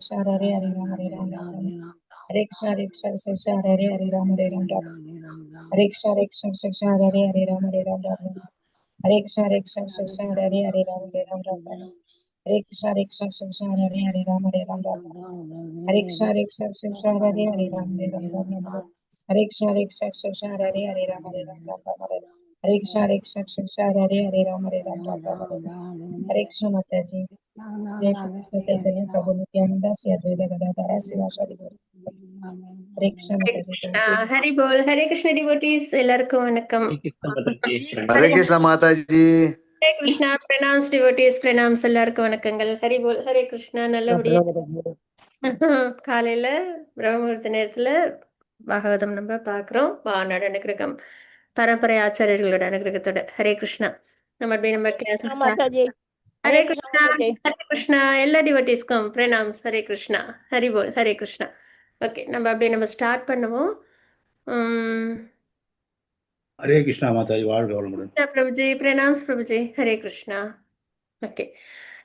Hare Hare Hare Ram Hare Ram Ram Ram Hare Krishna Hare Krishna Hare Hare Ram Hare Ram Ram Hare Krishna Hare Krishna Hare Hare Ram Hare Ram Ram Hare Krishna Hare Krishna Hare Hare Ram Hare Ram Ram Hare Krishna Hare Krishna Hare Hare Ram Hare Ram Ram Hare Krishna Hare Krishna Hare Hare Ram Hare Ram Ram Hare Krishna Hare Krishna Hare Hare Ram Hare Ram Ram Hare Krishna Hare Krishna Hare Hare Ram Hare Ram Ram Hare Krishna Mataji जय श्री कृष्ण चैतन्य प्रभु नित्यानंद श्री अद्वैत गदाधर शिवाचार्य गौर हरे कृष्ण माता जी கிருஷ்ணா ஹரி போல். Hare Krishna devotees எல்லாருக்கும் வணக்கம். हरे कृष्णा माता जी. Hare Krishna pranams devotees pranams எல்லாருக்கும் வணக்கங்கள். ஹரி போல். ஹரே கிருஷ்ணா. நல்லபடியா காலையில பிரம்மமுகூர்த்த நேரத்துல பாகவதம் நம்ம பாக்குறோம். வானோட அனுகிரகம் பரம்பரை ஆச்சாரியர்களோட அனுகிரகத்தோட. ஹரே கிருஷ்ணா. நம்ம அப்படியே நம்ம கிளாஸ் ஸ்டார்ட். ஹரே கிருஷ்ணா. ஹரே கிருஷ்ணா. எல்லா டிவோட்டீஸ்க்கும் பிரணாம்ஸ். ஹரே கிருஷ்ணா. ஹரி போல். ஹரே கிருஷ்ணா. ஓகே, நம்ம அப்படியே நம்ம ஸ்டார்ட் பண்ணுவோம். ஹரே கிருஷ்ணா மாதாஜி, வாழ்க வளமுடன். பிரபுஜி பிரணாம்ஸ் பிரபுஜி. ஹரே கிருஷ்ணா. ஓகே,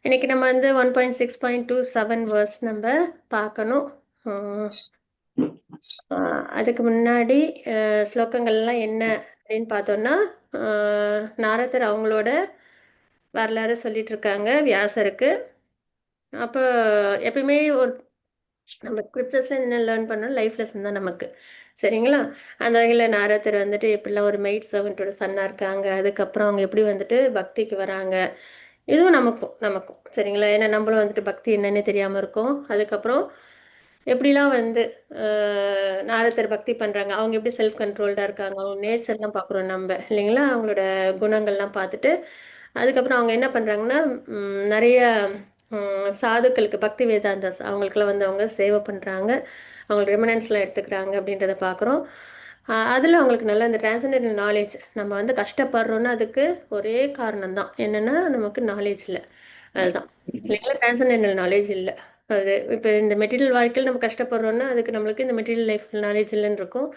இன்னைக்கு நம்ம வந்து 1.6.27 வேர்ஸ் நம்ம பார்க்கணும். அதுக்கு முன்னாடி ஸ்லோகங்கள்லாம் என்ன அப்படின்னு பார்த்தோம்னா, நாரதர் அவங்களோட வரலாறு சொல்லிட்டு இருக்காங்க வியாசருக்கு. அப்போ எப்பயுமே ஒரு நம்ம ஸ்கிரிப்சர்ஸ்ல என்ன லேர்ன் பண்ணோம், லைஃப் லெசன் தான் நமக்கு, சரிங்களா? அந்த வகையில் நாரதர் வந்துட்டு எப்படிலாம் ஒரு மெய்ட் சர்வெண்ட்டோட சன்னாக இருக்காங்க, அதுக்கப்புறம் அவங்க எப்படி வந்துட்டு பக்திக்கு வராங்க, இதுவும் நமக்கும் சரிங்களா? ஏன்னா நம்மளும் வந்துட்டு பக்தி என்னன்னே தெரியாமல் இருக்கோம். அதுக்கப்புறம் எப்படிலாம் வந்து நாரதர் பக்தி பண்ணுறாங்க, அவங்க எப்படி செல்ஃப் கண்ட்ரோல்டாக இருக்காங்க, அவங்க நேச்சர்லாம் பார்க்குறோம் நம்ம, இல்லைங்களா? அவங்களோட குணங்கள்லாம் பார்த்துட்டு அதுக்கப்புறம் அவங்க என்ன பண்ணுறாங்கன்னா, நிறைய சாதுக்களுக்கு பக்தி வேதாந்தாஸ் அவங்களுக்குலாம் வந்து அவங்க சேவை பண்ணுறாங்க, அவங்களுக்கு ரெமினன்ஸ்லாம் எடுத்துக்கிறாங்க அப்படின்றத பார்க்குறோம். அதில் அவங்களுக்கு நல்ல இந்த டிரான்சென்டென்டல் நாலேஜ், நம்ம வந்து கஷ்டப்படுறோன்னா அதுக்கு ஒரே காரணம் தான் என்னென்னா நமக்கு நாலேஜ் இல்லை, அதுதான் இல்லைங்களா? டிரான்சென்டென்டல் நாலேஜ் இல்லை. அது இப்போ இந்த மெட்டீரியல் வாழ்க்கையில் நம்ம கஷ்டப்படுறோன்னா அதுக்கு நம்மளுக்கு இந்த மெட்டீரியல் லைஃப் நாலேஜ் இல்லைன்னு இருக்கும்.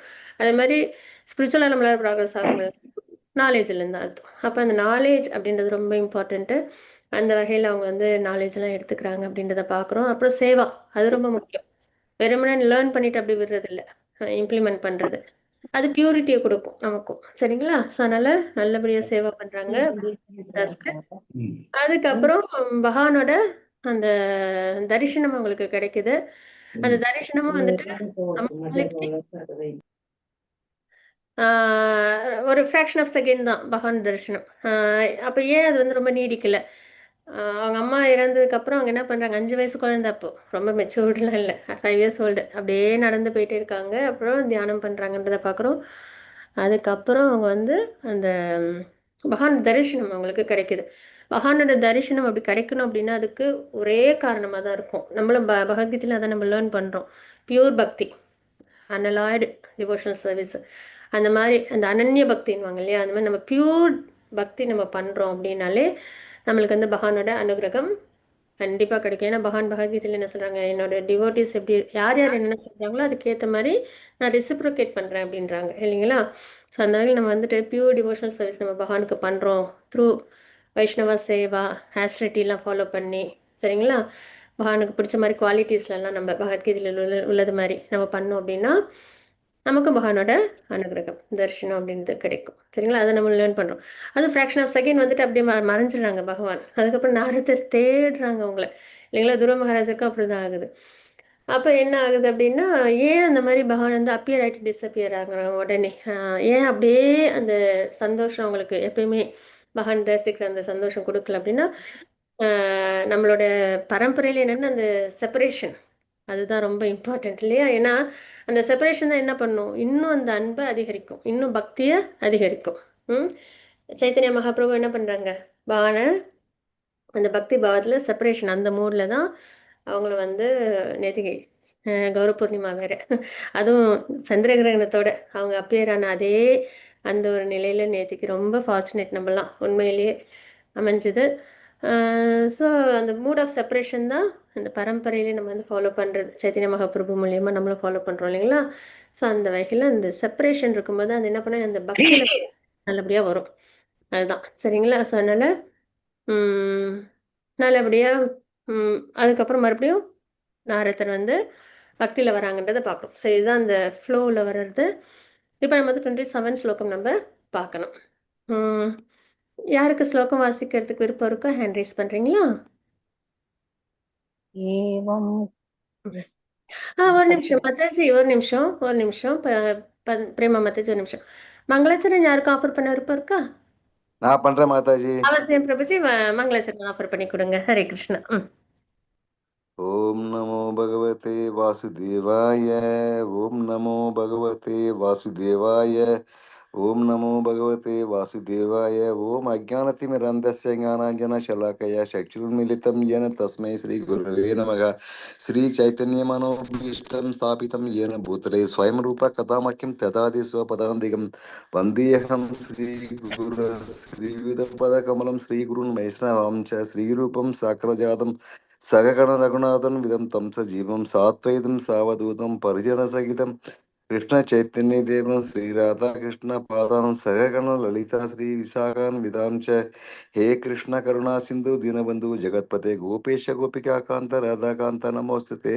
அதே மாதிரி ஸ்பிரிச்சுவலாக நம்மளால் ப்ராக்ரஸ் ஆக முடியாது, நாலேஜ் இல்லைன்னு தான் அர்த்தம். அப்போ அந்த நாலேஜ் அப்படின்றது ரொம்ப இம்பார்ட்டண்ட்டு. அந்த வகையில் அவங்க வந்து நாலேஜ்லாம் எடுத்துக்கிறாங்க அப்படின்றத பார்க்குறோம். அப்புறம் சேவா, அது ரொம்ப முக்கியம். வெறுமனே லேர்ன் பண்ணிட்டு அப்படி விடுறது இல்லை, இம்ப்ளிமெண்ட் பண்ணுறது, அது பியூரிட்டியை கொடுக்கும் நமக்கும், சரிங்களா? ஸோ அதனால் நல்லபடியாக சேவா பண்ணுறாங்க. அதுக்கப்புறம் பகவானோட அந்த தரிசனம் அவங்களுக்கு கிடைக்குது. அந்த தரிசனமும் வந்துட்டு ஒரு ஃப்ராக்ஷன் ஆஃப் செகண்ட் தான் பகவான் தரிசனம். அப்போ ஏன் அது வந்து ரொம்ப நீடிக்கலை? அவங்க அம்மா இறந்ததுக்கப்புறம் அவங்க என்ன பண்ணுறாங்க, 5 வயசு குழந்தை, அப்போ ரொம்ப மெச்சூர்டெலாம் இல்லை, 5 இயர்ஸ் ஓல்டு, அப்படியே நடந்து போயிட்டே இருக்காங்க. அப்புறம் தியானம் பண்ணுறாங்கன்றதை பார்க்குறோம். அதுக்கப்புறம் அவங்க வந்து அந்த பகவான் தரிசனம் அவங்களுக்கு கிடைக்குது. பகவானோட தரிசனம் அப்படி கிடைக்கணும் அப்படின்னா அதுக்கு ஒரே காரணமாக தான் இருக்கும். நம்மளும் பகவத்கீதையில் அதை நம்ம லேர்ன் பண்ணுறோம், பியூர் பக்தி, அனலாய்டு டிவோஷனல் சர்வீஸ், அந்த மாதிரி அந்த அனன்ய பக்தின்வாங்க இல்லையா, அந்த மாதிரி நம்ம பியூர் பக்தி நம்ம பண்ணுறோம் அப்படின்னாலே நம்மளுக்கு வந்து பகவானோட அனுகிரகம் கண்டிப்பாக கிடைக்கும். ஏன்னா பகவான் பகவத்கீதையில் என்ன சொல்கிறாங்க, என்னோட டிவோட்டிஸ் எப்படி யார் யார் என்னென்ன சொல்கிறாங்களோ அதுக்கேற்ற மாதிரி நான் ரெசிப்ரோகேட் பண்ணுறேன் அப்படின்றாங்க, இல்லைங்களா? ஸோ அந்த வகையில் நம்ம வந்துட்டு பியூர் டிவோஷனல் சர்வீஸ் நம்ம பகவானுக்கு பண்ணுறோம் த்ரூ வைஷ்ணவ சேவா ஆஸ்ட்ரிட்டிலாம் ஃபாலோ பண்ணி, சரிங்களா? பகவானுக்கு பிடிச்ச மாதிரி குவாலிட்டிஸ்லாம் நம்ம பகவத்கீதையில் உள்ளது மாதிரி நம்ம பண்ணோம் அப்படின்னா நமக்கும் பகவானோட அனுகிரகம் தரிசனம் அப்படின்றது கிடைக்கும், சரிங்களா? அதை நம்ம லேர்ன் பண்ணுறோம். அது ஃப்ராக்ஷன் ஆஃப் செகண்ட் வந்துட்டு அப்படியே மறைஞ்சிடுறாங்க பகவான். அதுக்கப்புறம் நாரதர் தேடுறாங்க அவங்கள, இல்லைங்களா? துருவ மகாராஜருக்கும் அப்படி தான் ஆகுது. அப்போ என்ன ஆகுது அப்படின்னா, ஏன் அந்த மாதிரி பகவான் வந்து அப்பியர் ஆகிட்டு டிஸப்பியர் ஆகுறாங்க உடனே? ஏன் அப்படியே அந்த சந்தோஷம் அவங்களுக்கு எப்பயுமே பகவான் தரிசிக்கிற அந்த சந்தோஷம் கொடுக்கல அப்படின்னா, நம்மளோட பரம்பரையில் என்னென்னா அந்த செப்பரேஷன், அதுதான் ரொம்ப இம்பார்ட்டன்ட், இல்லையா? ஏன்னா அந்த செப்பரேஷன் தான் என்ன பண்ணும், இன்னும் அந்த அன்பை அதிகரிக்கும், இன்னும் பக்தியை அதிகரிக்கும். சைத்தன்ய மகாபிரபு என்ன பண்ணுறாங்க, பகவானை அந்த பக்தி பாவத்தில் செப்பரேஷன் அந்த மூடில் தான் அவங்கள வந்து நேத்திகை கௌர பூர்ணிமா வேறு, அதுவும் சந்திர கிரகணத்தோட அவங்க அப்பியரான அதே அந்த ஒரு நிலையில் நேத்திக்கு ரொம்ப ஃபார்ச்சுனேட் நம்மலாம் உண்மையிலேயே அமைஞ்சுது. ஸோ அந்த மூட் ஆஃப் செப்பரேஷன் தான் அந்த பரம்பரையிலே நம்ம வந்து ஃபாலோ பண்ணுறது, சைத்தன்ய மகாபிரபு மூலியமாக நம்மளும் ஃபாலோ பண்ணுறோம், இல்லைங்களா? ஸோ அந்த வகையில் அந்த செப்பரேஷன் இருக்கும்போது அது என்ன பண்ண அந்த பக்தியில் நல்லபடியாக வரும், அதுதான், சரிங்களா? ஸோ அதனால் நல்லபடியாக அதுக்கப்புறம் மறுபடியும் நாரதர் வந்து பக்தியில் வராங்கன்றதை பார்க்கணும். ஸோ இதுதான் அந்த ஃப்ளோவில் வர்றது. இப்போ நம்ம வந்து 27 ஸ்லோகம் நம்ம பார்க்கணும். யாருக்கு ஸ்லோகம் வாசிக்கிறதுக்கு விருப்பம் இருக்கோ ஹேண்ட் ரைஸ் பண்ணுறீங்களா? ஏவம் ஒரு நிமிஷம் மாதாஜி, ஒரு நிமிஷம். பிரேமா மாதாஜி, ஒரு நிமிஷம். மங்களாச்சரண் யாருக்கும் ஆஃபர் பண்ண விருப்பம் இருக்கா? நான் பண்றேன் மாதாஜி. அவசியம் பிரபுஜி, மங்களாச்சரண் ஆஃபர் பண்ணி கொடுங்க. ஹரே கிருஷ்ணா. ஓம் நமோ பகவதே வாசுதேவாய. ஓம் நமோ பகவதே வாசுதேவாய. ஓம் நமோ பகவதே வாசுதேவாய. ஓம் அஜானதிமிரந்தஸ்ய ஞானாஞ்சனशलाकया चक्षुर्मिलितं येन तस्मै श्रीगुरवे नमः. श्रीचैतन्यमनोभीष्टं स्थापितं येन भूतले स्वयं रूप कदा मह्यं ददाति स्वपदान्तिकं वन्देऽहं श्रीगुरुं श्रीयुतपदकमलं श्रीगुरुन् वैष्णवां च श्रीरूपं साग्रजातं सगगण रघुनाथन विदं तं सजीवं सात्वैतं सावधूतं परिजनसहितं कृष्ण चैतन्य देवं श्री राधा कृष्ण पादान सहगण ललिता श्री विशाखान विदाम च हे कृष्ण करुणा सिंधु दीनबंधु जगतपते गोपेश गोपिका कांत राधा कांत नमोस्तुते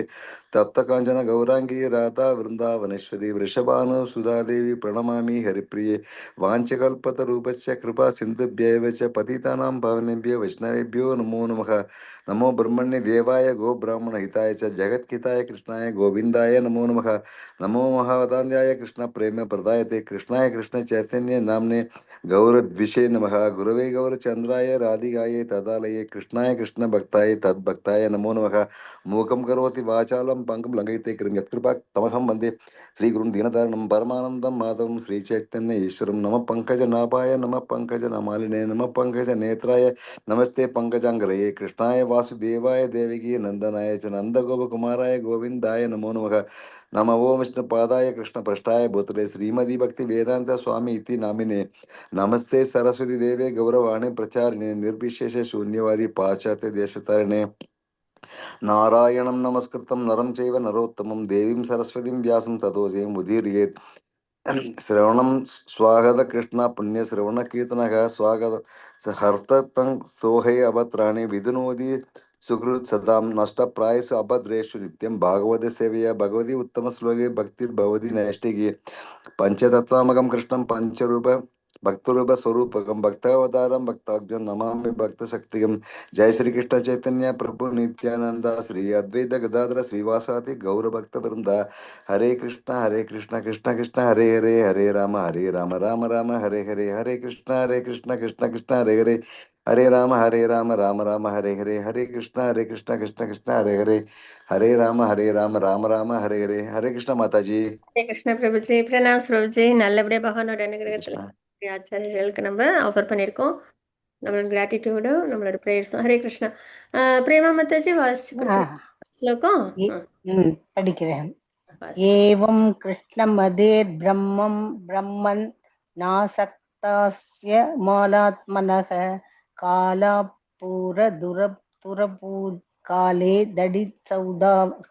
तप्त कांचन गौरांगी राधा वृंदावनेश्वरी वृषभानु सुधा देवी प्रणमामि हरिप्रिये वाञ्छकल्पतरूपश्च कृपा सिन्धुभ्यैव च पतितानां पावनेभ्यो वैष्णवेभ्यो नमो नमः. नमो ब्रह्मण्य देवाय गो ब्राह्मण हिताय च जगत्किताय कृष्णाय गोविंदाय नमो नमः. नमो महावतान्याय कृष्ण प्रेम प्रदायते कृष्णाय कृष्ण चैतन्य नामने गौरद्विषे नमः. गुरवे गौरचंद्राय राधिकाय तदालये कृष्णाय कृष्ण भक्ताय तद्भक्ताय नमो नमः. मूकं करोति वाचालं पंकं लंघयते कृपा तमहं वन्दे श्रीगुरुं दीनतारिणं परमानन्दं माधवं श्रीचैतन्य ईश्वरं. नमः पंकजनाभाय नमः पंकजनमालिने नमः पंकजनेत्राय नमस्ते पंकजांग्रये कृष्णाय वासुदेवाय देवकी नंदनाय च नंदगोपकुमाराय गोविंदाय नमो नमः. नमो ओं विष्णुपादाय कृष्णपृष्ठाय भूतले श्रीमती भक्ति वेदांत स्वामी इति नामिने नमस्ते सरस्वती देवे गौरवाणी प्रचारिणे निर्विशेष शून्यवादी पाश्चात्य देशतारिणे नारायणं नमस्कृतं नरं चैव नरोत्तमं देवीं सरस्वतीं व्यासं ततो जयमुदीरयेत्. श्रवणं स्वागत कृष्ण पुण्य श्रवण कीर्तनः स्वागत हर्ततं सोहे अभद्राणि विधुनोति सुकृत सदां नष्टप्रायसु अभद्रेषु नित्यं भागवते सेवया भगवती उत्तम श्लोके भक्तिर्भवति नैष्टिकी पंचतत्वामकं कृष्णं पंचरूप भक्तरूप स्वरूपकं भक्तावतारं भक्ताख्यं नमामि भक्तशक्तिकं. जय श्री कृष्ण चैतन्य प्रभु नित्यानंद श्री अद्वैत गदाधर श्रीवासादि गौर भक्त वृंदा. हरे कृष्ण कृष्ण कृष्ण हरे हरे हरे राम राम राम हरे हरे हरे कृष्ण कृष्ण कृष्ण हरे हरे हरे राम राम राम हरे कृष्ण कृष्ण कृष्ण हरे राम राम राम हरे हरे कृष्ण माता जी. ஹரே கிருஷ்ண பிரபுஜி, பிரணாம் பிரபுஜி. நல்லபடியாக பகவானோட அனுகிரகத்தில் ஆச்சாரியர்களுக்கு நம்ம ஆஃபர் பண்ணியிருக்கோம். நம்மளோட கிராட்டிடியூடும் நம்மளோட ப்ரேயர்ஸும். ஹரே கிருஷ்ணா. பிரேமா மாதாஜி வாசிச்சு ஸ்லோகம் படிக்கிறேன். ஏவம் கிருஷ்ணமதேர் பிரம்மம் பிரம்மன் நாசக்தாஸ்ய மாலாத்மனக காலாபூர துரபூ காலே தடி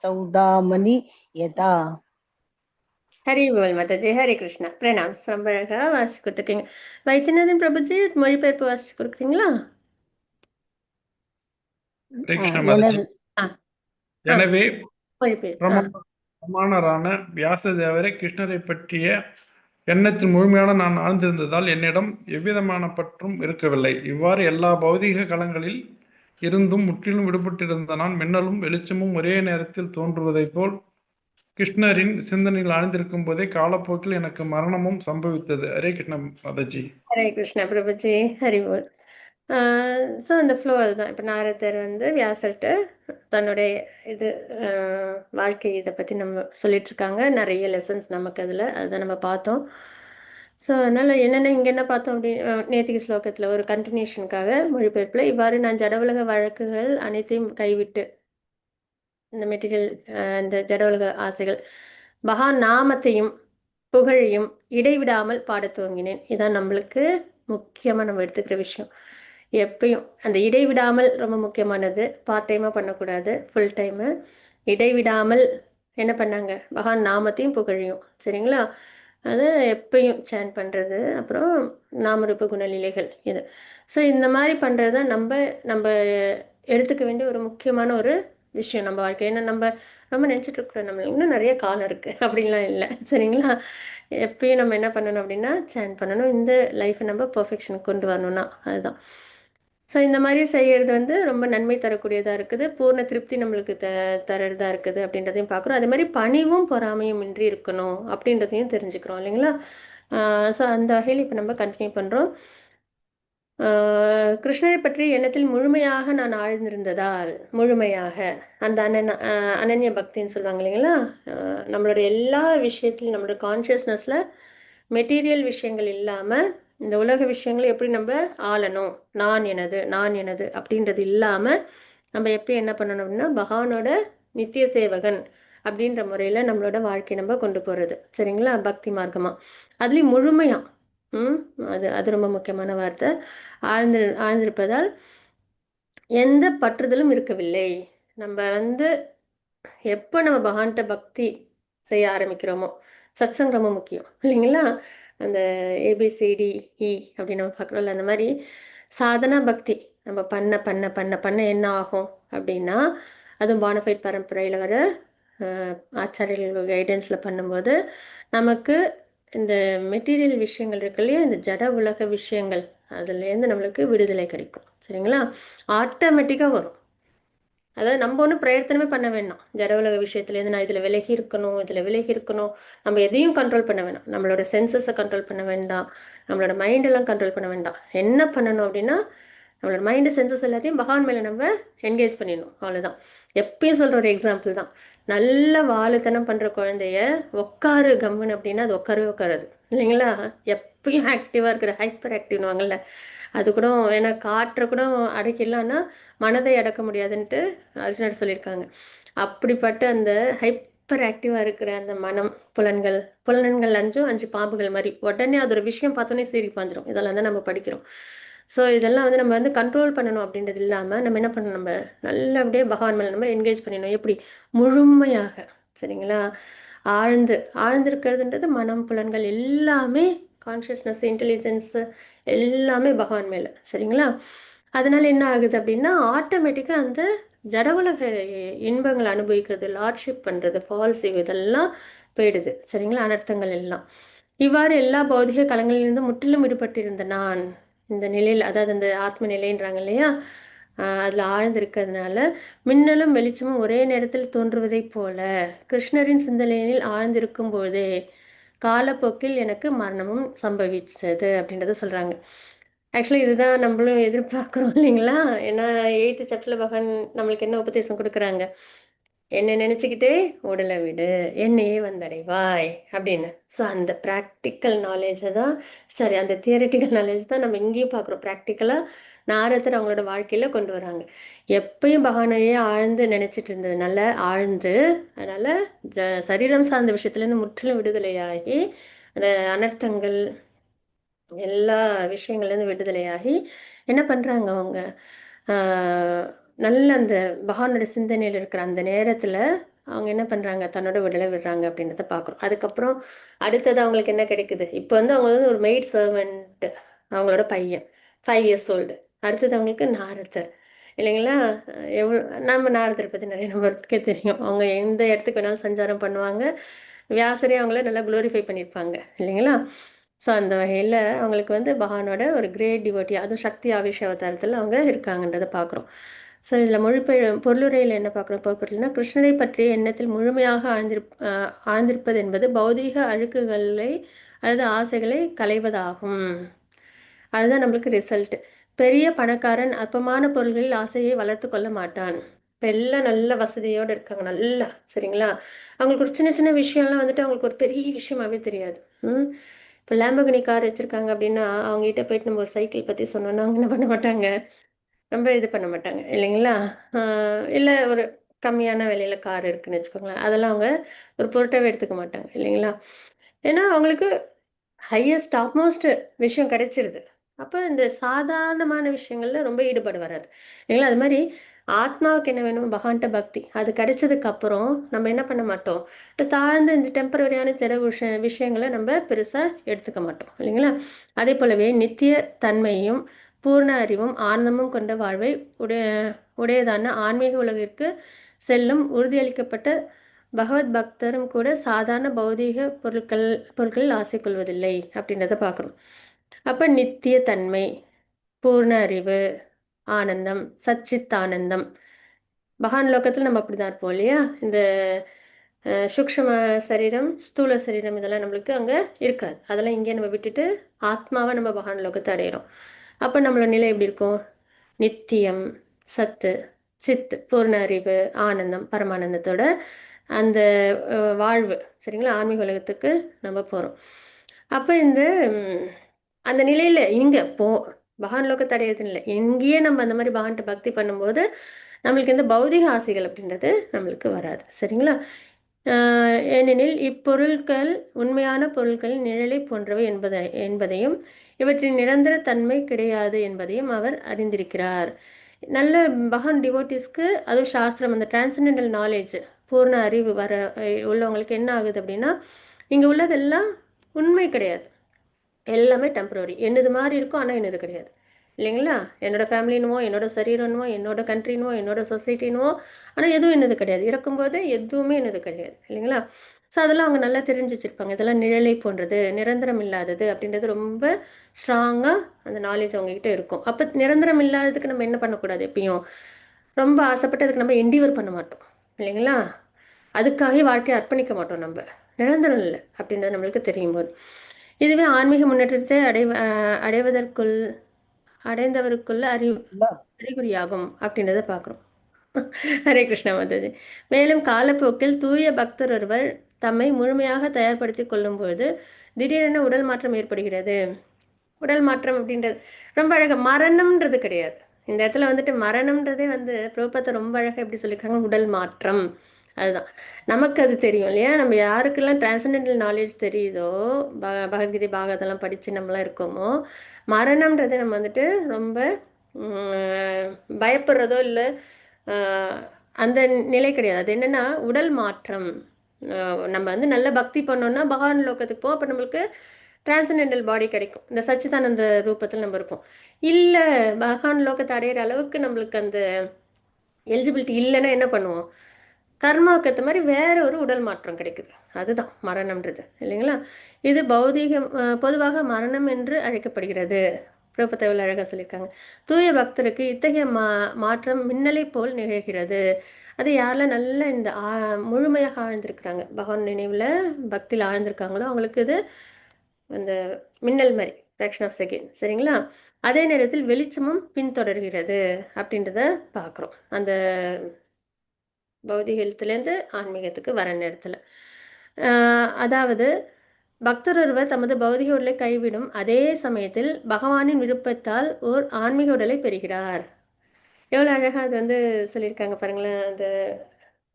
சௌதாமணி யதா. ஹரி போல் மாதாஜி. ஹரே கிருஷ்ணா. பிரணாம். ரொம்ப அழகாக வாசிச்சு கொடுத்துருக்கீங்க. வைத்தியநாதன் பிரபுஜி, மொழிபெயர்ப்பு வாசிச்சு கொடுக்குறீங்களா? எனவே பிரமாணரான வியாசதேவரை கிருஷ்ணரை பற்றிய எண்ணத்தில் முழுமையான நான் ஆழ்ந்திருந்ததால் என்னிடம் எவ்விதமான பற்றும் இருக்கவில்லை. இவ்வாறு எல்லா பௌதிக களங்களில் இருந்தும் முற்றிலும் விடுபட்டிருந்த நான் மின்னலும் வெளிச்சமும் ஒரே நேரத்தில் தோன்றுவதைப் போல் கிருஷ்ணரின் சிந்தனையில் ஆழ்ந்திருக்கும் போதே காலப்போக்கில் எனக்கு மரணமும் சம்பவித்தது. ஹரே கிருஷ்ண மாதாஜி. ஹரே கிருஷ்ண பிரபுஜி. ஹரி போல். ஸோ அந்த ஃப்ளோ அதுதான். இப்போ நாரதர் வந்து வியாசர்கிட்ட தன்னுடைய இது வாழ்க்கை இதை பற்றி நம்ம சொல்லிகிட்ருக்காங்க. நிறைய லெசன்ஸ் நமக்கு அதில் அதுதான் நம்ம பார்த்தோம். ஸோ அதனால் என்னென்ன இங்கே என்ன பார்த்தோம் அப்படின்னு நேத்திக்கு ஸ்லோகத்தில் ஒரு கண்டினியூஷனுக்காக மொழிபெயர்ப்பில் இவ்வாறு நான் ஜடவுலக வழக்குகள் அனைத்தையும் கைவிட்டு இந்த மெட்டீரியல் இந்த ஜடவுலக ஆசைகள் மகா நாமத்தையும் புகழையும் இடைவிடாமல் பாட துவங்கினேன். இதான் நம்மளுக்கு முக்கியமாக நம்ம எடுத்துக்கிற விஷயம். எப்பயும் அந்த இடைவிடாமல் ரொம்ப முக்கியமானது. பார்ட் டைமாக பண்ணக்கூடாது, ஃபுல் டைமு. இடைவிடாமல் என்ன பண்ணாங்க? பகவான் நாமத்தையும் புகழையும், சரிங்களா? அதை எப்பயும் சேன் பண்ணுறது. அப்புறம் நாமரூப குணநிலைகள் இது. ஸோ இந்த மாதிரி பண்ணுறது தான் நம்ம எடுத்துக்க வேண்டிய ஒரு முக்கியமான ஒரு விஷயம் நம்ம வாழ்க்கை. ஏன்னா நம்ம நம்ம நினச்சிட்டு இருக்கிறோம் நம்ம இன்னும் நிறைய காலம் இருக்குது அப்படின்லாம் இல்லை. சரிங்களா? எப்பயும் நம்ம என்ன பண்ணணும் அப்படின்னா சேன் பண்ணணும். இந்த லைஃப்பை நம்ம பர்ஃபெக்ஷனுக்கு கொண்டு வரணும்னா அதுதான். ஸோ இந்த மாதிரி செய்கிறது வந்து ரொம்ப நன்மை தரக்கூடியதாக இருக்குது, பூர்ண திருப்தி நம்மளுக்கு தரதாக இருக்குது அப்படின்றதையும் பார்க்குறோம். அதே மாதிரி பணிவும் பொறாமையும் இன்றி இருக்கணும் அப்படின்றதையும் தெரிஞ்சுக்கிறோம் இல்லைங்களா? ஸோ அந்த வகையில் இப்போ நம்ம கண்டினியூ பண்ணுறோம். கிருஷ்ணரை பற்றி எண்ணத்தில் முழுமையாக நான் ஆழ்ந்திருந்ததால், முழுமையாக அந்த அனன்ய பக்தின்னு சொல்லுவாங்க இல்லைங்களா? நம்மளோட எல்லா விஷயத்துலையும் நம்மளோட கான்ஷியஸ்னஸில் மெட்டீரியல் விஷயங்கள் இல்லாமல் இந்த உலக விஷயங்களை எப்படி நம்ம ஆளணும், நான் எனது அப்படின்றது இல்லாமல் நம்ம எப்போ என்ன பண்ணணும் அப்படின்னா பகவானோட நித்திய சேவகன் அப்படின்ற முறையில் நம்மளோட வாழ்க்கையை நம்ம கொண்டு போகிறது. சரிங்களா? பக்தி மார்க்கமாக அதுலேயும் முழுமையாக அது ரொம்ப முக்கியமான வார்த்தை. ஆழ்ந்திருப்பதால் எந்த பற்றுதலும் இருக்கவில்லை. நம்ம வந்து எப்போ நம்ம பகவான்கிட்ட பக்தி செய்ய ஆரம்பிக்கிறோமோ, சத்சங்கம் ரொம்ப முக்கியம் இல்லைங்களா? அந்த ABCDE அப்படின்னு நம்ம பார்க்குறோம்ல, அந்த மாதிரி சாதனா பக்தி நம்ம பண்ண பண்ண பண்ண பண்ண என்ன ஆகும் அப்படின்னா, அதுவும் பானஃபைட் பரம்பரையில் வர ஆச்சாரியர்கள் கைடன்ஸில் பண்ணும்போது நமக்கு இந்த மெட்டீரியல் விஷயங்கள் இருக்கு இல்லையா, இந்த ஜட உலக விஷயங்கள் அதுலேருந்து நம்மளுக்கு விடுதலை கிடைக்கும். சரிங்களா? ஆட்டோமேட்டிக்காக வரும். அதாவது நம்ம ஒன்றும் பிரயத்தனமே பண்ண வேண்டாம். ஜட உலக விஷயத்துலேருந்து நான் இதில் விலகி இருக்கணும், நம்ம எதையும் கண்ட்ரோல் பண்ண வேண்டாம். நம்மளோட சென்சஸை கண்ட்ரோல் பண்ண வேண்டாம், நம்மளோட மைண்டெல்லாம் கண்ட்ரோல் பண்ண வேண்டாம். என்ன பண்ணணும் அப்படின்னா நம்மளோட மைண்டு சென்சஸ் எல்லாத்தையும் பகவான் மேலே நம்ம என்கேஜ் பண்ணிடணும். அவ்வளோதான். எப்பயும் சொல்கிற ஒரு எக்ஸாம்பிள் தான். நல்ல வாழுத்தனம் பண்ணுற குழந்தைய உட்காரு கம்முன்னு அப்படின்னா அது உட்காராது இல்லைங்களா? எப்பயும் ஆக்டிவாக இருக்கிற ஹைப்பர் ஆக்டிவ்னுவாங்கல்ல, அது கூட ஏன்னா காற்றை கூட அடக்கிடலான்னா மனதை அடக்க முடியாதுன்ட்டு அர்ஜுனர் சொல்லியிருக்காங்க. அப்படிப்பட்ட அந்த ஹைப்பர் ஆக்டிவாக இருக்கிற அந்த மனம், புலன்கள் 5 பாம்புகள் மாதிரி உடனே அதோட விஷயம் பார்த்தோன்னே சீறி பாஞ்சிரும். இதெல்லாம் தான் நம்ம படிக்கிறோம். ஸோ இதெல்லாம் வந்து நம்ம வந்து கண்ட்ரோல் பண்ணணும் அப்படின்றது இல்லாமல் நம்ம என்ன பண்ணணும், நம்ம நல்லபடியே பகவான் மேலே நம்ம என்கேஜ் பண்ணிடணும். எப்படி? முழுமையாக. சரிங்களா? ஆழ்ந்திருக்கிறதுன்றது மனம், புலன்கள் எல்லாமே கான்ஷியஸ்னஸ், இன்டெலிஜென்ஸு எல்லாமே பகவான் மேலே. சரிங்களா? அதனால என்ன ஆகுது அப்படின்னா ஆட்டோமேட்டிக்காக அந்த ஜட உலக இன்பங்களை அனுபவிக்கிறது, லார்ட்ஷிப் பண்ணுறது, ஃபால்ஸ் இதெல்லாம் போயிடுது. சரிங்களா? அனர்த்தங்கள் எல்லாம். இவ்வாறு எல்லா பௌதிக களங்களிலிருந்து முற்றிலும் விடுபட்டிருந்த நான் இந்த நிலையில், அதாவது அந்த ஆத்ம நிலைன்றாங்க இல்லையா, அதில் ஆழ்ந்திருக்கிறதுனால மின்னலும் வெளிச்சமும் ஒரே நேரத்தில் தோன்றுவதைப் போல கிருஷ்ணரின் சிந்தனையில் ஆழ்ந்திருக்கும் போதே காலப்போக்கில் எனக்கு மரணமும் சம்பவிச்சது அப்படின்றத சொல்கிறாங்க. ஆக்சுவலி இதுதான் நம்மளும் எதிர்பார்க்குறோம் இல்லைங்களா? ஏன்னா 8th சாப்டரில் பகவான் நம்மளுக்கு என்ன உபதேசம் கொடுக்குறாங்க, என்னை நினச்சிக்கிட்டே உடலை விடு, என்னையே வந்தடைவாய் அப்படின்னு. ஸோ அந்த ப்ராக்டிக்கல் நாலேஜை தான், சரி அந்த தியரிட்டிக்கல் நாலேஜ் தான் நம்ம இங்கேயும் பார்க்குறோம். ப்ராக்டிக்கலாக நாரதர் அவங்களோட வாழ்க்கையில் கொண்டு வராங்க. எப்பயும் பகவானையே ஆழ்ந்து நினச்சிட்டு இருந்ததுனால அதனால் சரீரம் சார்ந்த விஷயத்துலேருந்து முற்றிலும் விடுதலையாகி அந்த அனர்த்தங்கள் எல்லா விஷயங்கள்லேருந்து விடுதலையாகி என்ன பண்ணுறாங்க அவங்க, நல்ல அந்த பகவானோட சிந்தனையில் இருக்கிற அந்த நேரத்தில் அவங்க என்ன பண்ணுறாங்க, தன்னோட விடலை விடுறாங்க அப்படின்றத பார்க்குறோம். அதுக்கப்புறம் அடுத்தது அவங்களுக்கு என்ன கிடைக்குது, இப்போ வந்து அவங்க வந்து ஒரு மெய்ட் சர்வெண்ட்டு, அவங்களோட பையன் 5 years old. அடுத்தது அவங்களுக்கு நாரதர் இல்லைங்களா? எவ்வளோ நம்ம நாரதர் பற்றி நிறைய நம்மளுக்கே தெரியும். அவங்க எந்த இடத்துக்கு வேணாலும் சஞ்சாரம் பண்ணுவாங்க. வியாசரே அவங்கள நல்லா குளோரிஃபை பண்ணியிருப்பாங்க இல்லைங்களா? ஸோ அந்த வகையில் அவங்களுக்கு வந்து பகவானோட ஒரு கிரேட் டிவோட்டி, அதுவும் சக்தி ஆவேஷ அவதாரத்தில் அவங்க இருக்காங்கன்றதை பார்க்குறோம். ஸோ இதில் பொருளுரையில் என்ன பார்க்குறோம் பர்பட்னா, கிருஷ்ணரை பற்றிய எண்ணத்தில் முழுமையாக ஆழ்ந்திருப்பது என்பது பௌதீக அழுக்குகளை அல்லது ஆசைகளை களைவதாகும். அதுதான் நம்மளுக்கு ரிசல்ட். பெரிய பணக்காரன் அற்பமான பொருள்களில் ஆசையை வளர்த்து கொள்ள மாட்டான். இப்போ எல்லாம் நல்ல வசதியோடு இருக்காங்க, நல்லா சரிங்களா, அவங்களுக்கு ஒரு சின்ன சின்ன விஷயம்லாம் வந்துட்டு அவங்களுக்கு ஒரு பெரிய விஷயமாவே தெரியாது. இப்போ லேம்பகனி கார் வச்சுருக்காங்க அப்படின்னா அவங்ககிட்ட போயிட்டு நம்ம ஒரு சைக்கிள் பற்றி சொன்னோன்னா அவங்க என்ன பண்ண மாட்டாங்க, ரொம்ப இது பண்ண மாட்டாங்க இல்லைங்களா? இல்லை ஒரு கம்மியான விலையில் கார் இருக்குதுன்னு வச்சுக்கோங்களேன், அதெல்லாம் அவங்க ஒரு பொருட்டாகவே எடுத்துக்க மாட்டாங்க இல்லைங்களா? ஏன்னா அவங்களுக்கு ஹையஸ்ட் டாப்மோஸ்ட் விஷயம் கிடைச்சிருது. அப்போ இந்த சாதாரணமான விஷயங்கள்ல ரொம்ப ஈடுபாடு வராது இல்லைங்களா? அது மாதிரி ஆத்மாவுக்கு என்ன வேணும், பகவான்கிட்ட பக்தி அது கிடைச்சதுக்கு அப்புறம் நம்ம என்ன பண்ண மாட்டோம், தாழ்ந்து இந்த டெம்பரரியான ஜட விஷயங்களை நம்ம பெருசாக எடுத்துக்க மாட்டோம் இல்லைங்களா? அதே போலவே நித்திய தன்மையும் பூர்ண அறிவும் ஆனந்தமும் கொண்ட வாழ்வை உடையதான ஆன்மீக உலகிற்கு செல்லும் உறுதியளிக்கப்பட்ட பகவத் பக்தரும் கூட சாதாரண பௌதீக பொருட்களில் ஆசை கொள்வதில்லை அப்படின்றத பார்க்குறோம். அப்போ நித்திய தன்மை, பூர்ண அறிவு, ஆனந்தம், சச்சித் ஆனந்தம். பகவான் லோகத்தில் நம்ம அப்படிதான் இருப்போம் இல்லையா? இந்த சூக்ஷ்ம சரீரம், ஸ்தூல சரீரம் இதெல்லாம் நம்மளுக்கு அங்கே இருக்காது. அதெல்லாம் இங்கே நம்ம விட்டுட்டு ஆத்மாவை நம்ம பகவான் லோகத்தை அடையிறோம். அப்போ நம்மளோட நிலை எப்படி இருக்கும்? நித்தியம், சத்து, சித்து, பூர்ண அறிவு, ஆனந்தம், பரமானந்தத்தோட அந்த வாழ்வு, சரிங்களா? ஆன்மீக உலகத்துக்கு நம்ம போகிறோம். அப்போ இந்த அந்த நிலையில் இங்கே பகவான் லோகத்தை அடையிறது இல்லை, எங்கேயே நம்ம அந்த மாதிரி பகவான்கிட்ட பக்தி பண்ணும்போது நம்மளுக்கு இந்த பௌதிக ஆசைகள் அப்படின்றது நம்மளுக்கு வராது, சரிங்களா? ஏனெனில் இப்பொருட்கள் உண்மையான பொருட்களின் நிழலை போன்றவை என்பதையும் இவற்றின் நிரந்தர தன்மை கிடையாது என்பதையும் அவர் அறிந்திருக்கிறார். நல்ல பகவான் டிவோட்டிஸ்க்கு அதுவும் சாஸ்திரம், அந்த டிரான்செண்டென்டல் நாலேஜ், பூர்ண அறிவு உள்ளவங்களுக்கு என்ன ஆகுது அப்படின்னா, இங்கே உள்ளதெல்லாம் உண்மை கிடையாது, எல்லாமே டெம்பரரி. என்னது மாதிரி இருக்கும், ஆனால் என்னது கிடையாது, இல்லைங்களா? என்னோட ஃபேமிலினுவோ, என்னோட சரீரனுவோ, என்னோட கண்ட்ரினுவோ, என்னோட சொசைட்டினுவோ, ஆனால் எதுவும் என்னது கிடையாது. இறக்கும்போது எதுவுமே என்னது கிடையாது, இல்லைங்களா? ஸோ அதெல்லாம் அவங்க நல்லா தெரிஞ்சு வச்சுருப்பாங்க. இதெல்லாம் நிழலை போன்றது, நிரந்தரம் இல்லாதது அப்படின்றது ரொம்ப ஸ்ட்ராங்காக அந்த நாலேஜ் அவங்ககிட்ட இருக்கும். அப்போ நிரந்தரம் இல்லாததுக்கு நம்ம என்ன பண்ணக்கூடாது? எப்பயும் ரொம்ப ஆசைப்பட்டு அதுக்கு நம்ம என்டிவர் பண்ண மாட்டோம், இல்லைங்களா? அதுக்காக வாழ்க்கையை அர்ப்பணிக்க மாட்டோம். நம்ம நிரந்தரம் இல்லை அப்படின்றது நம்மளுக்கு தெரியும் போது, இதுவே ஆன்மீக முன்னேற்றத்தை அடைந்தவருக்குள்ள அறிகுறியாகும் அப்படின்றத பார்க்குறோம். ஹரே கிருஷ்ணா மாதாஜி. மேலும் காலப்போக்கில் தூய பக்தர் ஒருவர் தம்மை முழுமையாக தயார்படுத்தி கொள்ளும்போது திடீரென உடல் மாற்றம் ஏற்படுகிறது. உடல் மாற்றம் அப்படின்றது ரொம்ப அழகாக, மரணம்ன்றது கிடையாது இந்த இடத்துல. வந்துட்டு மரணம்ன்றதே பிரபுபாதர் ரொம்ப அழகாக எப்படி சொல்லியிருக்காங்க, உடல் மாற்றம். அதுதான் நமக்கு அது தெரியும் இல்லையா? நம்ம யாருக்கெல்லாம் டிரான்செண்டென்டல் நாலேஜ் தெரியுதோ, பகவத்கீதை பாகவதெல்லாம் படித்து நம்மளாம் இருக்கோமோ, மரணம்ன்றது நம்ம ரொம்ப பயப்படுறதோ இல்லை, அந்த நிலை கிடையாது. அது என்னென்னா உடல் மாற்றம். நம்ம நல்ல பக்தி பண்ணோன்னா பகவான் லோகத்துக்கு போவோம், அப்போ நம்மளுக்கு டிரான்செண்டென்டல் பாடி கிடைக்கும், இந்த சச்சிதானந்த ரூபத்தில் நம்ம இருப்போம். இல்லை பகவான் லோகத்தை அடையிற அளவுக்கு நம்மளுக்கு அந்த எலிஜிபிலிட்டி இல்லைன்னா என்ன பண்ணுவோம்? கர்மாவுக்கு ஏற்ற மாதிரி வேற ஒரு உடல் மாற்றம் கிடைக்குது, அதுதான் மரணம்ன்றது, இல்லைங்களா? இது பௌதீக பொதுவாக மரணம் என்று அழைக்கப்படுகிறது. பிரபுபாதர் அழகாக சொல்லியிருக்காங்க. தூய பக்தருக்கு இத்தகைய மாற்றம் மின்னலை போல் நிகழ்கிறது. அது யாரெல்லாம் நல்ல இந்த முழுமையாக ஆழ்ந்திருக்கிறாங்க, பகவான் நினைவில் பக்தியில் ஆழ்ந்திருக்காங்களோ அவங்களுக்கு இது அந்த மின்னல் மாதிரி, ஃப்ராக்ஷன் ஆஃப் செகண்ட், சரிங்களா? அதே நேரத்தில் வெளிச்சமும் பின்தொடர்கிறது அப்படின்றத பார்க்குறோம் அந்த பௌதிகத்துலேருந்து ஆன்மீகத்துக்கு வர நேரத்தில். அதாவது பக்தர் ஒருவர் தமது பௌதிக உடலை கைவிடும் அதே சமயத்தில் பகவானின் விருப்பத்தால் ஓர் ஆன்மீக உடலை பெறுகிறார். எவ்வளோ அழகாக அது சொல்லியிருக்காங்க பாருங்களேன். அந்த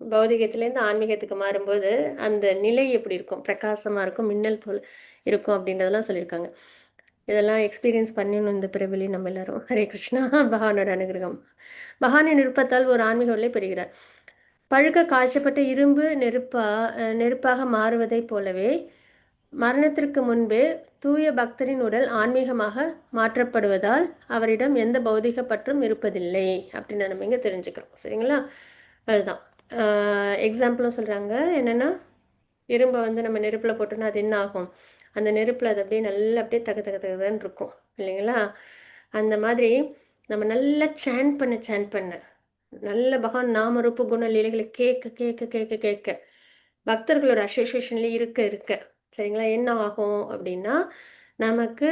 பௌதிகத்திலேருந்து ஆன்மீகத்துக்கு மாறும்போது அந்த நிலை எப்படி இருக்கும், பிரகாசமாக இருக்கும், மின்னல் போல் இருக்கும் அப்படின்றதெல்லாம் சொல்லியிருக்காங்க. இதெல்லாம் எக்ஸ்பீரியன்ஸ் பண்ணிடணும் இந்த பிறவிலி நம்ம எல்லாரும். ஹரே கிருஷ்ணா. பகவானோட அனுகிரகம். பகவானின் விருப்பத்தால் ஒரு ஆன்மீக உடலை பெறுகிறார். பழுக்க காய்ச்சப்பட்ட இரும்பு நெருப்பாக மாறுவதைப் போலவே மரணத்திற்கு முன்பே தூய பக்தரின் உடல் ஆன்மீகமாக மாற்றப்படுவதால் அவரிடம் எந்த பௌதிக பற்றும் இருப்பதில்லை அப்படின்னு நம்ம இங்கே தெரிஞ்சுக்கிறோம், சரிங்களா? அதுதான் எக்ஸாம்பிளும் சொல்கிறாங்க. என்னென்னா இரும்பை நம்ம நெருப்பில் போட்டோன்னா அது என்ன ஆகும்? அந்த நெருப்பில் அது அப்படியே நல்லா அப்படியே தகதகன்னு இருக்கும், இல்லைங்களா? அந்த மாதிரி நம்ம நல்லா சேன் பண்ண நல்ல பகவான் நாமரூப குண லீலைகளை கேட்க கேட்க கேட்க கேட்க பக்தர்களோட அசோசியேஷன்லேயே இருக்க சரிங்களா, என்ன ஆகும் அப்படின்னா நமக்கு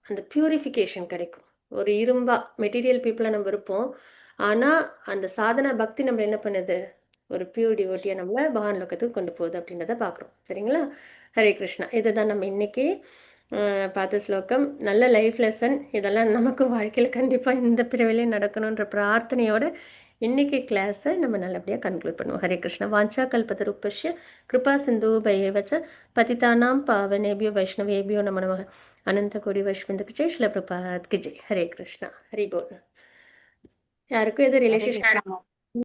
அந்த பியூரிஃபிகேஷன் கிடைக்கும். ஒரு இரும்பா மெட்டீரியல் பீப்புளாக நம்ம இருப்போம், ஆனால் அந்த சாதனா பக்தி நம்ம என்ன பண்ணுது, ஒரு பியூர் டிவோட்டியை நம்மளை பகவான் லோகத்துக்கு கொண்டு போகுது அப்படின்றத பார்க்குறோம், சரிங்களா? ஹரே கிருஷ்ணா. இதுதான் நம்ம இன்னைக்கு பார்த்த ஸ்லோகம். நல்ல லைஃப் லெசன். இதெல்லாம் நமக்கு வாழ்க்கையில் கண்டிப்பாக இந்த பிறவிலே நடக்கணுன்ற பிரார்த்தனையோட இன்னைக்கு கிளாஸை நம்ம நல்லபடியாக கன்க்ளூட் பண்ணுவோம். ஹரே கிருஷ்ணா. வாஞ்சா கல்பதருப்பஷ்ய கிருபா சிந்து பையவச்ச பதிதானாம் பாவனேபியோ வைஷ்ணவேபியோ நம நமः. அனந்த கோடி வைஷ்ணவந்துக்கு ஜெய். ஸ்ரீல பிரபாத் கி ஜெய். ஹரே கிருஷ்ணா. ஹரி போல். யாருக்கும் எது ரிலேஷன்